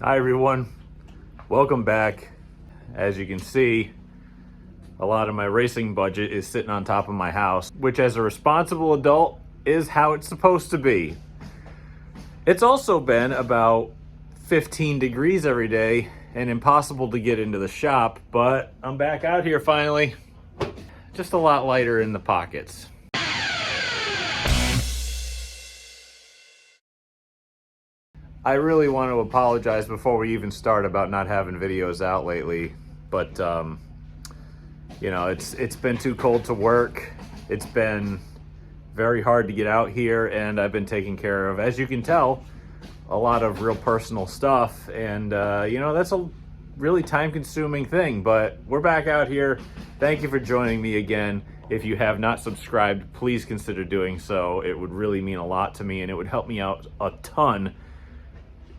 Hi everyone, welcome back. As you can see, a lot of my racing budget is sitting on top of my house, which as a responsible adult is how it's supposed to be. It's also been about 15 degrees every day and impossible to get into the shop, but I'm back out here finally. Just a lot lighter in the pockets. I really want to apologize before we even start about not having videos out lately, but you know, it's been too cold to work. It's been very hard to get out here, and I've been taking care of, as you can tell, a lot of real personal stuff, and you know, that's a really time-consuming thing, but we're back out here. Thank you for joining me again. If you have not subscribed, please consider doing so. It would really mean a lot to me, and it would help me out a ton.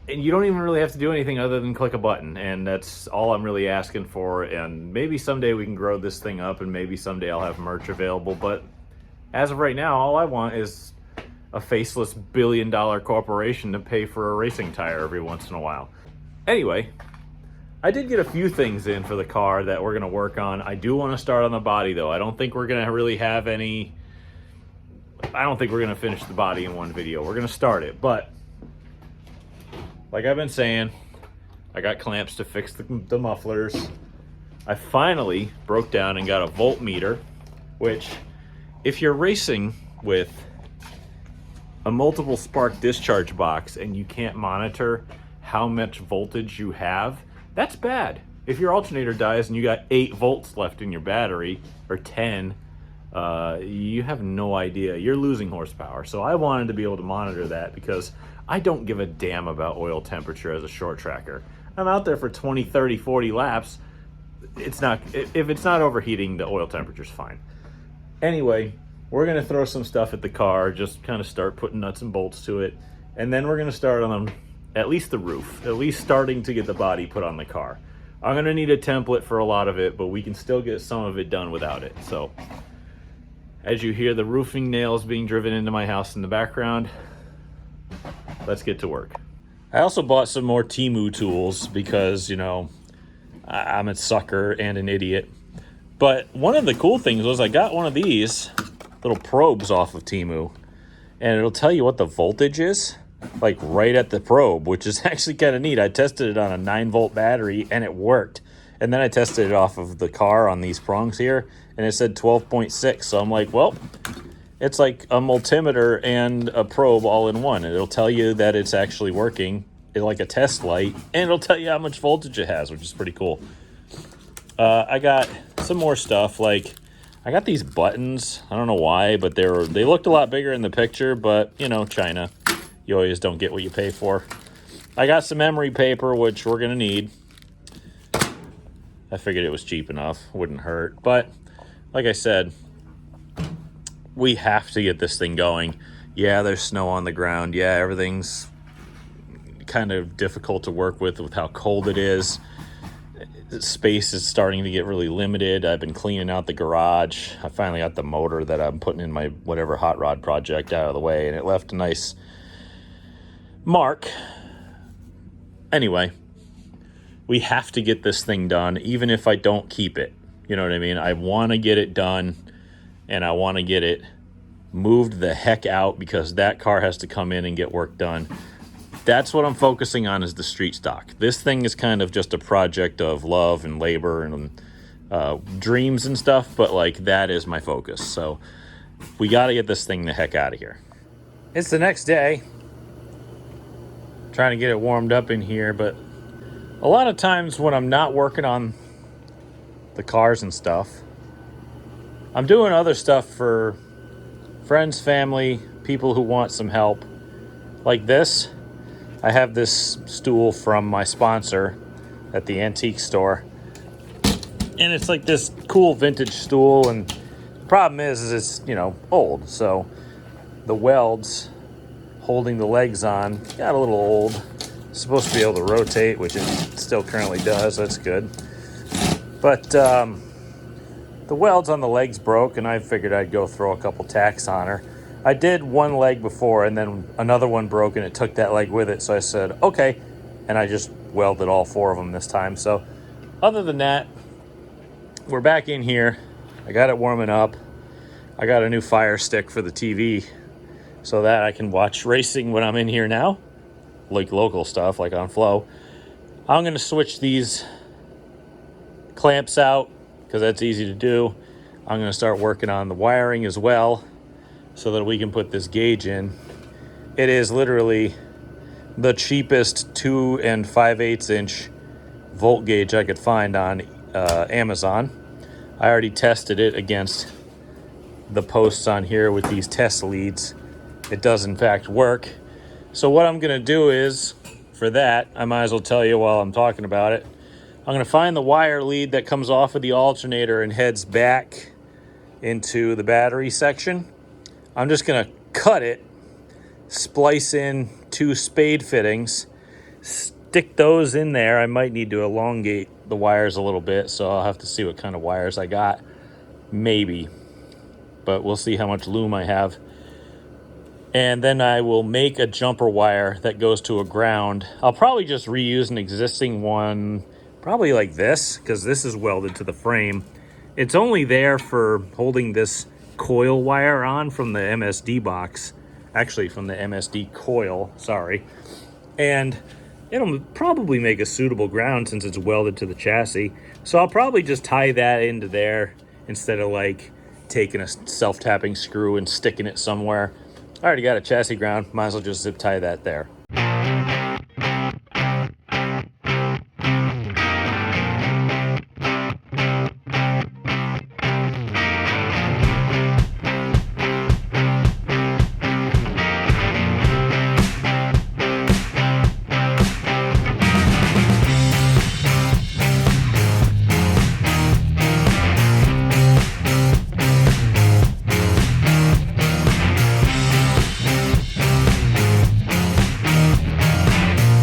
And you don't even really have to do anything other than click a button, and that's all I'm really asking for. And maybe someday we can grow this thing up, and maybe someday I'll have merch available, but as of right now, all I want is a faceless billion-dollar corporation to pay for a racing tire every once in a while. Anyway, I did get a few things in for the car that we're gonna work on. I do want to start on the body though. I don't think we're gonna really have any, I don't think we're gonna finish the body in one video. We're gonna start it, but like I've been saying, I got clamps to fix the mufflers. I finally broke down and got a voltmeter, which if you're racing with a multiple spark discharge box and you can't monitor how much voltage you have, that's bad. If your alternator dies and you got 8 volts left in your battery, or 10, you have no idea. You're losing horsepower. So I wanted to be able to monitor that because I don't give a damn about oil temperature as a short tracker. I'm out there for 20, 30, 40 laps. If it's not overheating, the oil temperature's fine. Anyway, we're gonna throw some stuff at the car, just kind of start putting nuts and bolts to it. And then we're gonna start on at least the roof, at least starting to get the body put on the car. I'm gonna need a template for a lot of it, but we can still get some of it done without it. So as you hear the roofing nails being driven into my house in the background, let's get to work. I also bought some more Temu tools because, you know, I'm a sucker and an idiot. But one of the cool things was I got one of these little probes off of Temu, and it'll tell you what the voltage is, like right at the probe, which is actually kind of neat. I tested it on a 9-volt battery and it worked. And then I tested it off of the car on these prongs here, and it said 12.6. So I'm like, well, it's like a multimeter and a probe all in one. And it'll tell you that it's actually working. It's like a test light, and it'll tell you how much voltage it has, which is pretty cool. I got some more stuff. Like, I got these buttons. I don't know why, but they looked a lot bigger in the picture, but, you know, China. You always don't get what you pay for. I got some emery paper, which we're going to need. I figured it was cheap enough. Wouldn't hurt. But, like I said, we have to get this thing going. Yeah, there's snow on the ground. Yeah, everything's kind of difficult to work with how cold it is. Space is starting to get really limited. I've been cleaning out the garage. I finally got the motor that I'm putting in my whatever hot rod project out of the way, and it left a nice mark. Anyway, we have to get this thing done, even if I don't keep it. You know what I mean? I want to get it done, and I want to get it moved the heck out because that car has to come in and get work done. That's what I'm focusing on, is the street stock. This thing is kind of just a project of love and labor and dreams and stuff, but like that is my focus. So we got to get this thing the heck out of here. It's the next day. Trying to get it warmed up in here, but a lot of times when I'm not working on the cars and stuff, I'm doing other stuff for friends, family, people who want some help. Like this. I have this stool from my sponsor at the antique store, and it's like this cool vintage stool, and the problem is it's, you know, old, so the welds holding the legs on got a little old. It's supposed to be able to rotate, which it still currently does. That's good, but the welds on the legs broke, and I figured I'd go throw a couple tacks on her. I did one leg before, and then another one broke, and it took that leg with it. So I said, okay, and I just welded all 4 of them this time. So other than that, we're back in here. I got it warming up. I got a new Fire Stick for the TV so that I can watch racing when I'm in here now, like local stuff, like on Flow. I'm going to switch these clamps out because that's easy to do. I'm going to start working on the wiring as well so that we can put this gauge in. It is literally the cheapest 2 5/8 inch volt gauge I could find on Amazon. I already tested it against the posts on here with these test leads. It does in fact work. So what I'm going to do is, for that, I might as well tell you while I'm talking about it. I'm going to find the wire lead that comes off of the alternator and heads back into the battery section. I'm just going to cut it, splice in 2 spade fittings, stick those in there. I might need to elongate the wires a little bit, so I'll have to see what kind of wires I got. Maybe. But we'll see how much loom I have. And then I will make a jumper wire that goes to a ground. I'll probably just reuse an existing one, probably like this, because this is welded to the frame. It's only there for holding this coil wire on from the MSD box. Actually, from the MSD coil, sorry. And it'll probably make a suitable ground since it's welded to the chassis. So I'll probably just tie that into there instead of like taking a self-tapping screw and sticking it somewhere. I already got a chassis ground, might as well just zip tie that there.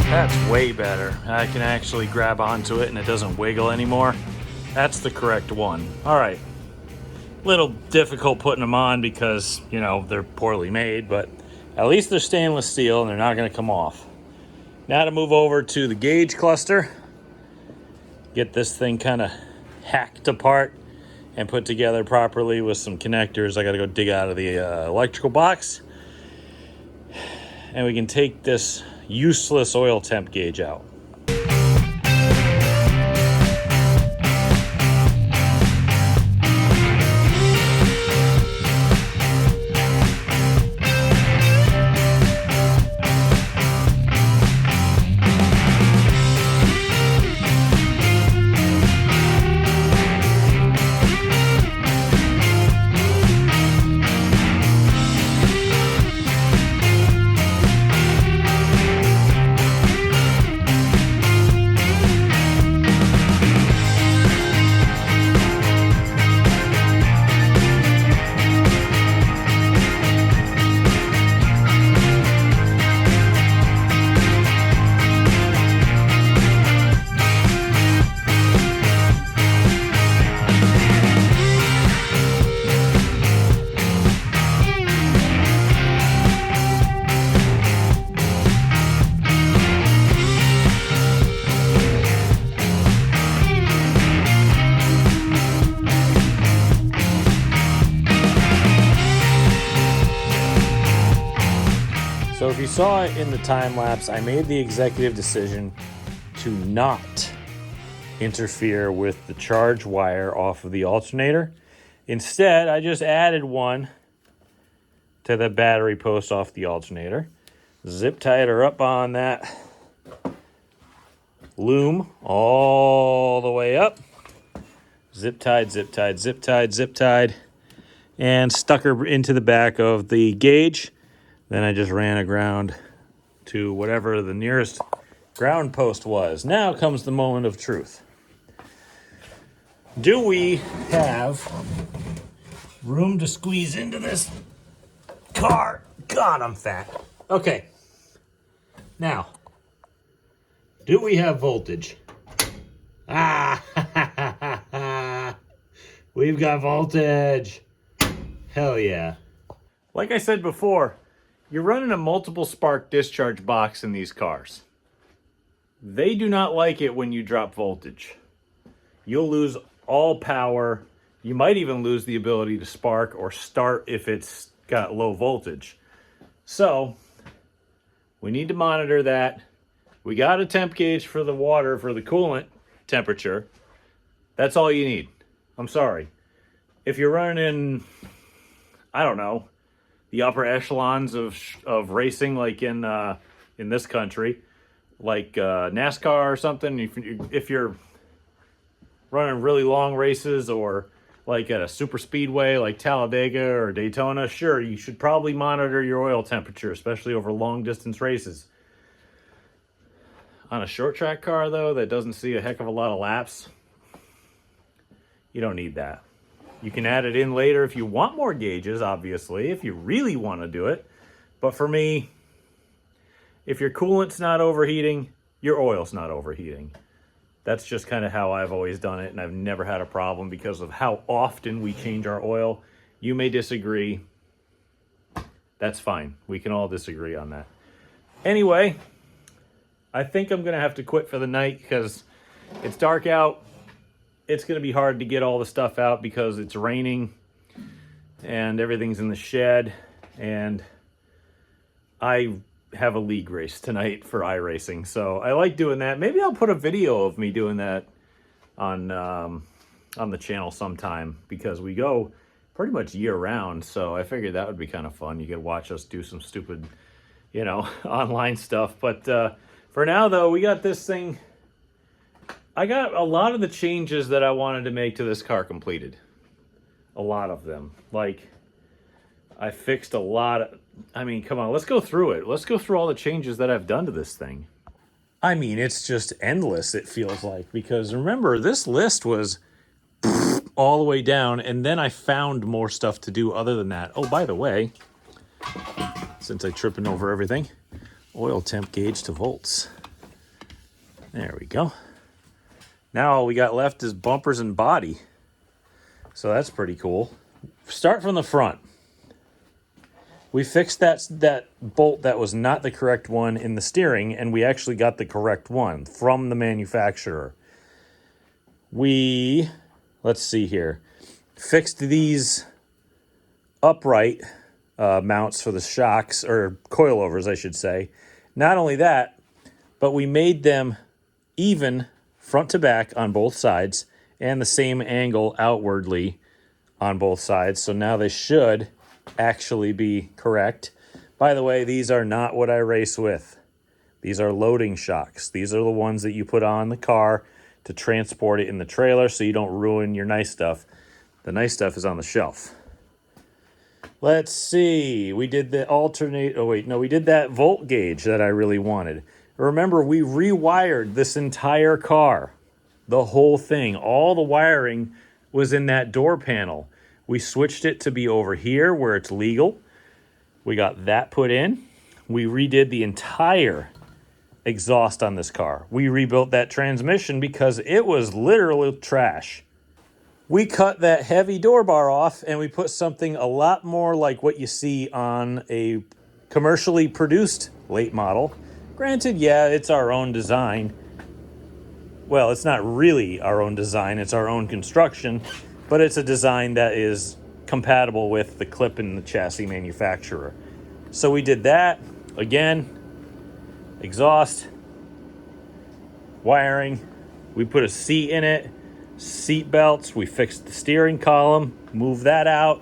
That's way better. I can actually grab onto it and it doesn't wiggle anymore. That's the correct one. All right. Little difficult putting them on because, you know, they're poorly made, but at least they're stainless steel and they're not going to come off. Now to move over to the gauge cluster. Get this thing kind of hacked apart and put together properly with some connectors. I got to go dig out of the electrical box. And we can take this useless oil temp gauge out. So if you saw it in the time lapse, I made the executive decision to not interfere with the charge wire off of the alternator. Instead, I just added one to the battery post off the alternator. Zip tied her up on that loom all the way up. Zip tied, zip tied, zip tied, zip tied, and stuck her into the back of the gauge. Then I just ran a ground to whatever the nearest ground post was. Now comes the moment of truth. Do we have room to squeeze into this car? God, I'm fat. Okay. Now, do we have voltage? Ah, we've got voltage. Hell yeah. Like I said before, you're running a multiple spark discharge box in these cars. They do not like it when you drop voltage. You'll lose all power. You might even lose the ability to spark or start if it's got low voltage. So we need to monitor that. We got a temp gauge for the water, for the coolant temperature. That's all you need. I'm sorry. If you're running in, I don't know, the upper echelons of racing, like in this country, like NASCAR or something, if you're running really long races, or like at a super speedway like Talladega or Daytona, sure, you should probably monitor your oil temperature, especially over long distance races. On a short track car, though, that doesn't see a heck of a lot of laps, you don't need that. You can add it in later if you want more gauges, obviously, if you really want to do it. But for me, if your coolant's not overheating, your oil's not overheating. That's just kind of how I've always done it, and I've never had a problem because of how often we change our oil. You may disagree. That's fine. We can all disagree on that. Anyway, I think I'm going to have to quit for the night because it's dark out. It's going to be hard to get all the stuff out because it's raining and everything's in the shed. And I have a league race tonight for iRacing, so I like doing that. Maybe I'll put a video of me doing that on the channel sometime, because we go pretty much year round, so I figured that would be kind of fun. You could watch us do some stupid, you know, online stuff. But for now, though, we got this thing. I got a lot of the changes that I wanted to make to this car completed. A lot of them. Like, I fixed a lot of, I mean, come on, let's go through it. Let's go through all the changes that I've done to this thing. I mean, it's just endless, it feels like, because remember, this list was all the way down, and then I found more stuff to do other than that. Oh, by the way, since I'm tripping over everything, oil temp gauge to volts. There we go. Now all we got left is bumpers and body. So that's pretty cool. Start from the front. We fixed that bolt that was not the correct one in the steering, and we actually got the correct one from the manufacturer. We, let's see here, fixed these upright mounts for the shocks, or coilovers, I should say. Not only that, but we made them even front to back on both sides and the same angle outwardly on both sides. So now they should actually be correct. By the way, these are not what I race with. These are loading shocks. These are the ones that you put on the car to transport it in the trailer so you don't ruin your nice stuff. The nice stuff is on the shelf. Let's see. We did the we did that volt gauge that I really wanted. Remember, we rewired this entire car. The whole thing. All the wiring was in that door panel. We switched it to be over here where it's legal. We got that put in. We redid the entire exhaust on this car. We rebuilt that transmission because it was literally trash. We cut that heavy door bar off and we put something a lot more like what you see on a commercially produced late model. Granted, yeah, it's our own design. Well, it's not really our own design, it's our own construction, but it's a design that is compatible with the clip and the chassis manufacturer. So we did that. Again, exhaust, wiring. We put a seat in it, seat belts. We fixed the steering column, moved that out.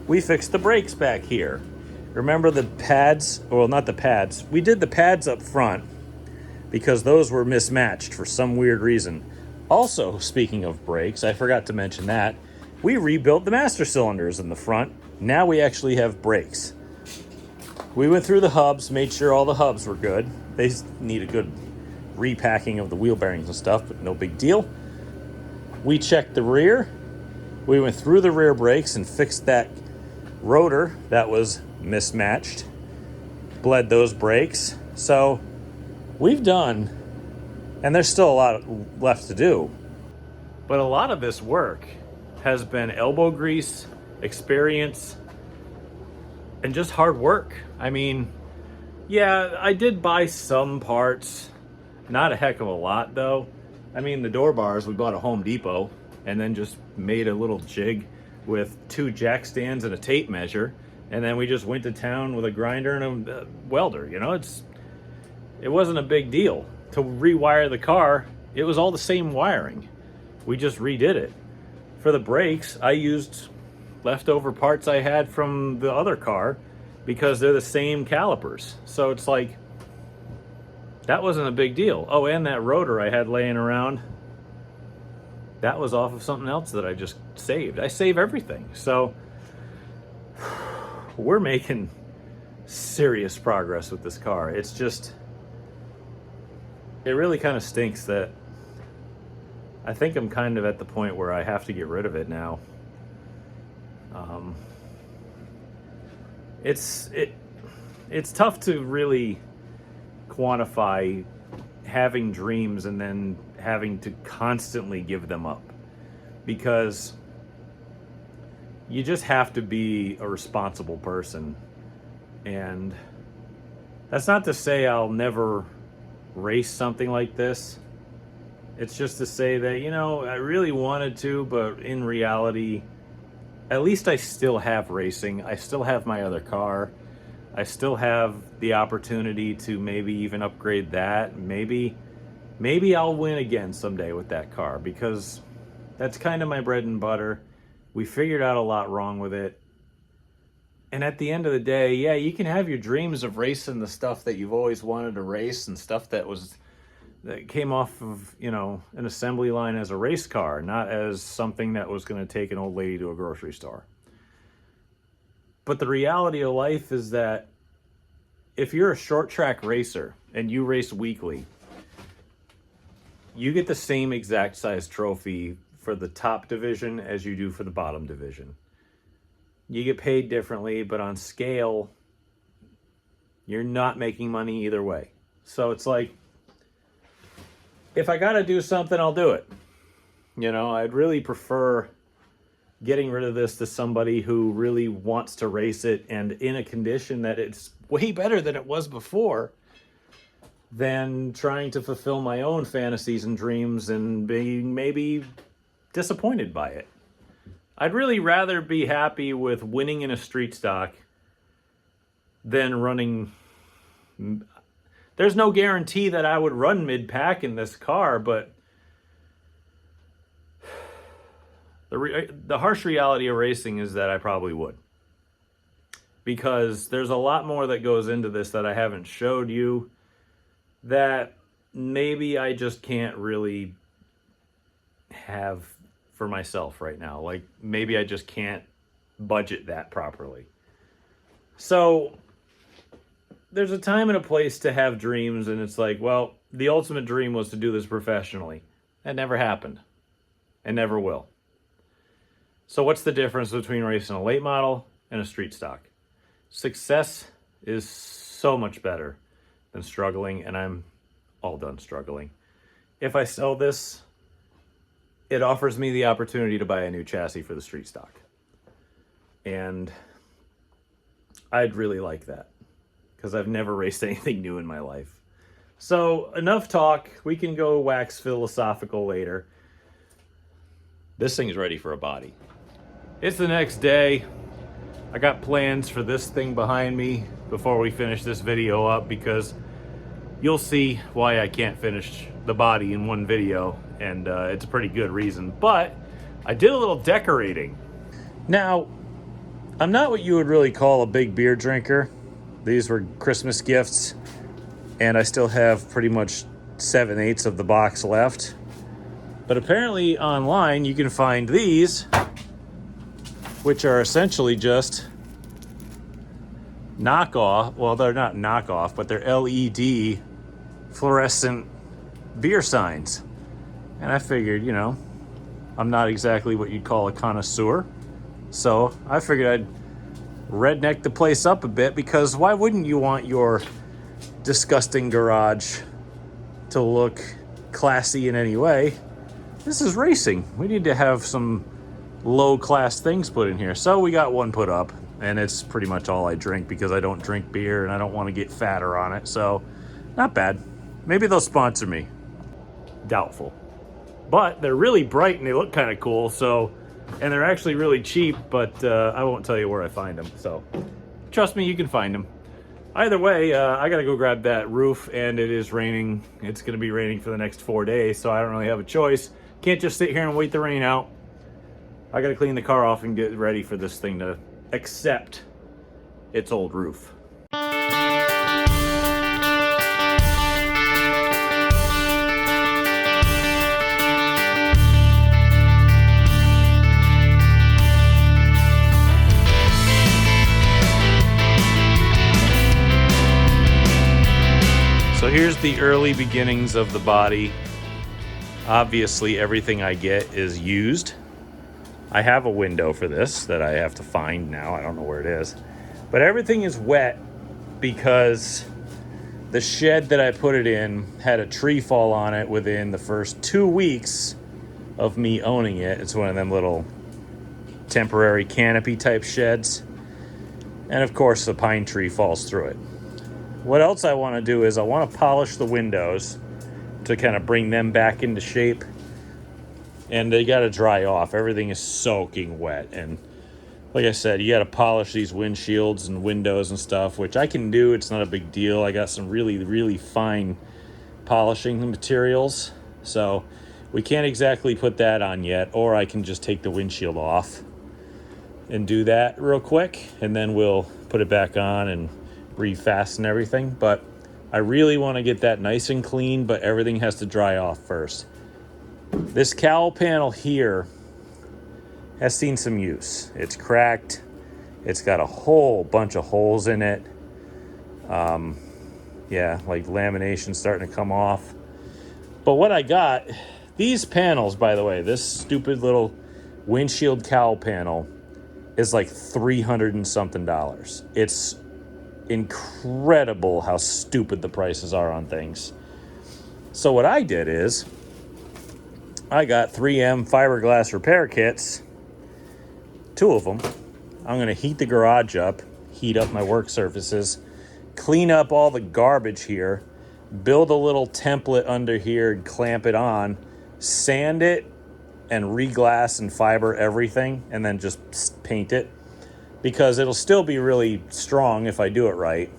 We fixed the brakes back here. Remember the pads? Well, not the pads. We did the pads up front because those were mismatched for some weird reason. Also, speaking of brakes, I forgot to mention that. We rebuilt the master cylinders in the front. Now we actually have brakes. We went through the hubs, made sure all the hubs were good. They need a good repacking of the wheel bearings and stuff, but no big deal. We checked the rear. We went through the rear brakes and fixed that rotor that was mismatched. Bled those brakes. So we've done, and there's still a lot left to do, but a lot of this work has been elbow grease, experience, and just hard work. I mean, Yeah, I did buy some parts. Not a heck of a lot, though. I mean, the door bars, we bought at Home Depot and then just made a little jig with 2 jack stands and a tape measure. And then we just went to town with a grinder and a welder. You know, it wasn't a big deal. To rewire the car, it was all the same wiring. We just redid it. For the brakes, I used leftover parts I had from the other car because they're the same calipers. So it's like, that wasn't a big deal. Oh, and that rotor I had laying around, that was off of something else that I just saved. I save everything. So we're making serious progress with this car. It's just, it really kind of stinks that I think I'm kind of at the point where I have to get rid of it now. It's tough to really quantify having dreams and then having to constantly give them up, because you just have to be a responsible person. And that's not to say I'll never race something like this. It's just to say that, you know, I really wanted to, but in reality, at least I still have racing. I still have my other car. I still have the opportunity to maybe even upgrade that. Maybe I'll win again someday with that car, because that's kind of my bread and butter. We figured out a lot wrong with it. And at the end of the day, yeah, you can have your dreams of racing the stuff that you've always wanted to race and stuff that came off of, you know, an assembly line as a race car, not as something that was going to take an old lady to a grocery store. But the reality of life is that if you're a short track racer and you race weekly, you get the same exact size trophy for the top division as you do for the bottom division. You get paid differently, but on scale, you're not making money either way. So it's like, if I got to do something, I'll do it. You know, I'd really prefer getting rid of this to somebody who really wants to race it and in a condition that it's way better than it was before, than trying to fulfill my own fantasies and dreams and being maybe disappointed by it. I'd really rather be happy with winning in a street stock than running. There's no guarantee that I would run mid-pack in this car, but the harsh reality of racing is that I probably would. Because there's a lot more that goes into this that I haven't showed you, that maybe I just can't really have for myself right now. Like, maybe I just can't budget that properly. So there's a time and a place to have dreams, and it's like, well, the ultimate dream was to do this professionally. That never happened. And never will. So what's the difference between racing a late model and a street stock? Success is so much better than struggling, and I'm all done struggling. If I sell this, it offers me the opportunity to buy a new chassis for the street stock. And I'd really like that, because I've never raced anything new in my life. So enough talk. We can go wax philosophical later. This thing's ready for a body. It's the next day. I got plans for this thing behind me before we finish this video up, because you'll see why I can't finish the body in one video, and it's a pretty good reason. But I did a little decorating. Now, I'm not what you would really call a big beer drinker. These were Christmas gifts, and I still have pretty much 7/8 of the box left. But apparently online you can find these, which are essentially just knockoff. Well, they're not knockoff, but they're LED fluorescent beer signs. And I figured, you know, I'm not exactly what you'd call a connoisseur. So I figured I'd redneck the place up a bit, because why wouldn't you want your disgusting garage to look classy in any way? This is racing. We need to have some low-class things put in here. So we got one put up, and it's pretty much all I drink because I don't drink beer and I don't want to get fatter on it. So not bad. Maybe they'll sponsor me. Doubtful. But they're really bright and they look kind of cool. So, and they're actually really cheap, but I won't tell you where I find them. So trust me, you can find them. Either way, I gotta go grab that roof, and it is raining. It's gonna be raining for the next 4 days, so I don't really have a choice. Can't just sit here and wait the rain out. I gotta clean the car off and get ready for this thing to accept its old roof. So here's the early beginnings of the body. Obviously, everything I get is used. I have a window for this that I have to find now. I don't know where it is. But everything is wet because the shed that I put it in had a tree fall on it within the first 2 weeks of me owning it. It's one of them little temporary canopy type sheds. And of course, the pine tree falls through it. What else I want to do is I want to polish the windows to kind of bring them back into shape. And they got to dry off. Everything is soaking wet. And like I said, you got to polish these windshields and windows and stuff, which I can do. It's not a big deal. I got some really, really fine polishing materials. So we can't exactly put that on yet. Or I can just take the windshield off and do that real quick. And then we'll put it back on and refasten everything. But I really want to get that nice and clean, but everything has to dry off first. This cowl panel here has seen some use. It's cracked. It's got a whole bunch of holes in it. Yeah, like lamination starting to come off. But what I got, these panels, by the way, this stupid little windshield cowl panel is like $300 and something. It's incredible how stupid the prices are on things. So what I did is I got 3M fiberglass repair kits, 2 of them. I'm going to heat the garage up, heat up my work surfaces, clean up all the garbage here, build a little template under here and clamp it on, sand it and re-glass and fiber everything, and then just paint it. Because it'll still be really strong if I do it right.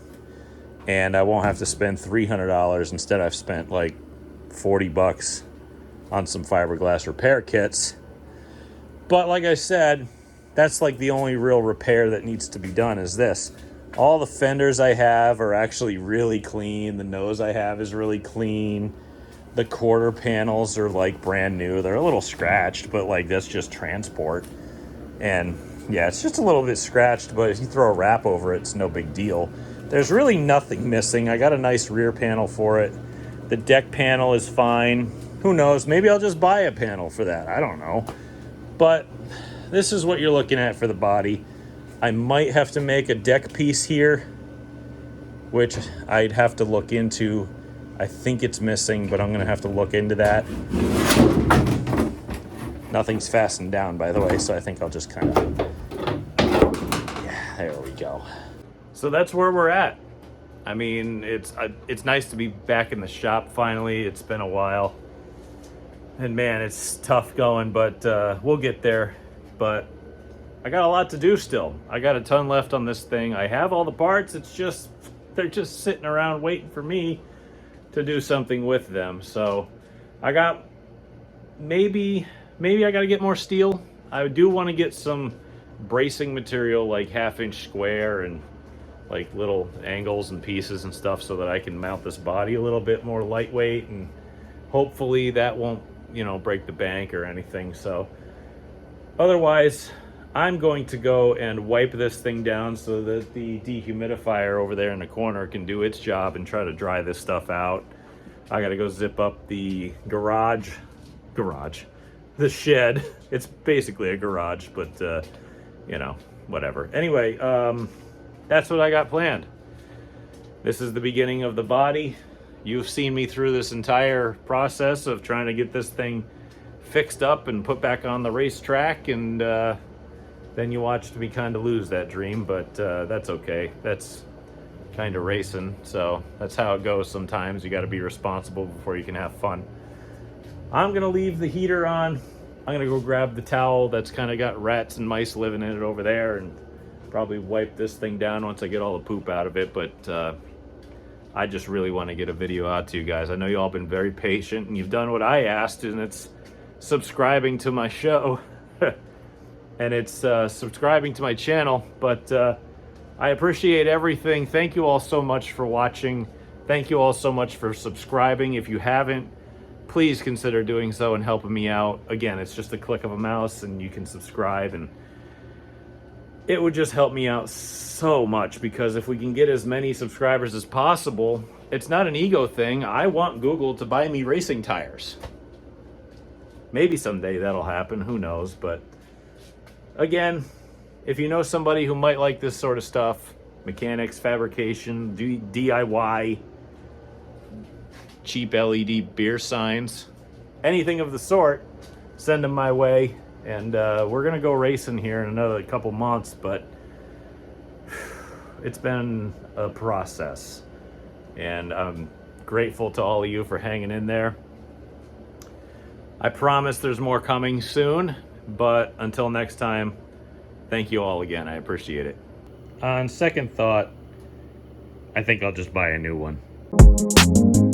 And I won't have to spend $300. Instead, I've spent like $40 on some fiberglass repair kits. But like I said, that's like the only real repair that needs to be done is this. All the fenders I have are actually really clean. The nose I have is really clean. The quarter panels are like brand new. They're a little scratched, but like that's just transport. And yeah, it's just a little bit scratched, but if you throw a wrap over it, it's no big deal. There's really nothing missing. I got a nice rear panel for it. The deck panel is fine. Who knows? Maybe I'll just buy a panel for that. I don't know. But this is what you're looking at for the body. I might have to make a deck piece here, which I'd have to look into. I think it's missing, but I'm going to have to look into that. Nothing's fastened down, by the way, so I think I'll just kind of... Yeah, there we go. So that's where we're at. I mean, it's nice to be back in the shop finally. It's been a while. And man, it's tough going, but we'll get there. But I got a lot to do still. I got a ton left on this thing. I have all the parts. It's just, they're just sitting around waiting for me to do something with them. So I got maybe I got to get more steel. I do want to get some bracing material, like 1/2-inch square and like little angles and pieces and stuff, so that I can mount this body a little bit more lightweight, and hopefully that won't, you know, break the bank or anything. So otherwise, I'm going to go and wipe this thing down so that the dehumidifier over there in the corner can do its job and try to dry this stuff out. I got to go zip up the the shed. It's basically a garage, but you know, whatever. Anyway, that's what I got planned. This is the beginning of the body. You've seen me through this entire process of trying to get this thing fixed up and put back on the racetrack, and then you watched me kind of lose that dream, but that's okay. That's kind of racing, so that's how it goes sometimes. You got to be responsible before you can have fun. I'm gonna leave the heater on. I'm gonna go grab the towel that's kind of got rats and mice living in it over there, and probably wipe this thing down once I get all the poop out of it. But I just really want to get a video out to you guys. I know you all been very patient and you've done what I asked, and it's subscribing to my show and it's subscribing to my channel. But I appreciate everything. Thank you all so much for watching. Thank you all so much for subscribing. If you haven't, please consider doing so and helping me out. Again, it's just a click of a mouse and you can subscribe, and it would just help me out so much, because if we can get as many subscribers as possible, it's not an ego thing. I want Google to buy me racing tires. Maybe someday that'll happen, who knows. But again, if you know somebody who might like this sort of stuff, mechanics, fabrication, DIY, cheap LED beer signs, anything of the sort, send them my way. And we're gonna go racing here in another couple months, but it's been a process, and I'm grateful to all of you for hanging in there. I promise there's more coming soon, but until next time, thank you all again. I appreciate it. On second thought, I think I'll just buy a new one.